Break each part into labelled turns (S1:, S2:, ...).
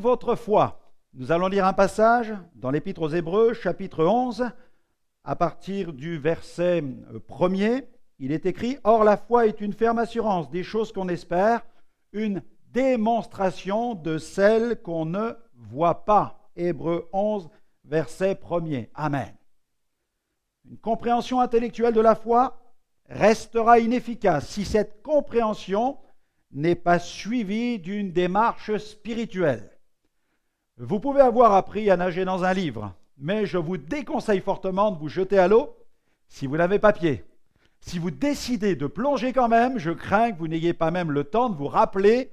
S1: votre foi. Nous allons lire un passage dans l'Épître aux Hébreux, chapitre 11, à partir du verset 1er. Il est écrit « Or la foi est une ferme assurance des choses qu'on espère, une démonstration de celles qu'on ne voit pas. » Hébreux 11, verset 1er. Amen. Une compréhension intellectuelle de la foi restera inefficace si cette compréhension n'est pas suivie d'une démarche spirituelle. Vous pouvez avoir appris à nager dans un livre, mais je vous déconseille fortement de vous jeter à l'eau si vous n'avez pas pied. Si vous décidez de plonger quand même, je crains que vous n'ayez pas même le temps de vous rappeler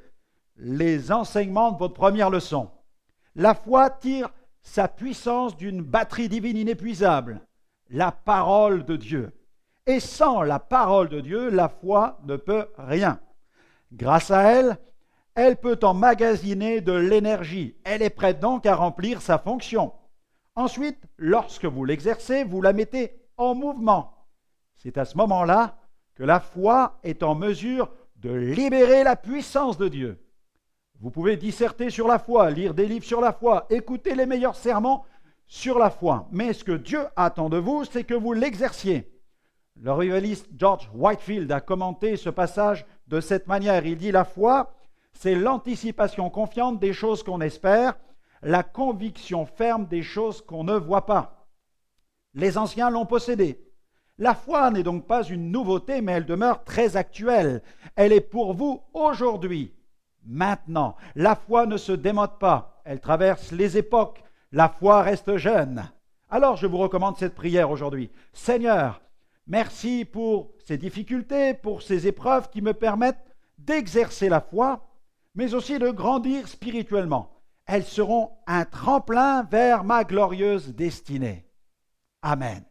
S1: les enseignements de votre première leçon. La foi tire sa puissance d'une batterie divine inépuisable, la parole de Dieu. Et sans la parole de Dieu, la foi ne peut rien. Grâce à elle, elle peut emmagasiner de l'énergie. Elle est prête donc à remplir sa fonction. Ensuite, lorsque vous l'exercez, vous la mettez en mouvement. C'est à ce moment-là que la foi est en mesure de libérer la puissance de Dieu. Vous pouvez disserter sur la foi, lire des livres sur la foi, écouter les meilleurs sermons sur la foi. Mais ce que Dieu attend de vous, c'est que vous l'exerciez. Le revivaliste George Whitefield a commenté ce passage de cette manière. Il dit « La foi, c'est l'anticipation confiante des choses qu'on espère, la conviction ferme des choses qu'on ne voit pas. Les anciens l'ont possédée. La foi n'est donc pas une nouveauté, mais elle demeure très actuelle. Elle est pour vous aujourd'hui, maintenant. La foi ne se démode pas, elle traverse les époques. La foi reste jeune. » Alors je vous recommande cette prière aujourd'hui. « Seigneur, merci pour ces difficultés, pour ces épreuves qui me permettent d'exercer la foi, mais aussi de grandir spirituellement. Elles seront un tremplin vers ma glorieuse destinée. » Amen.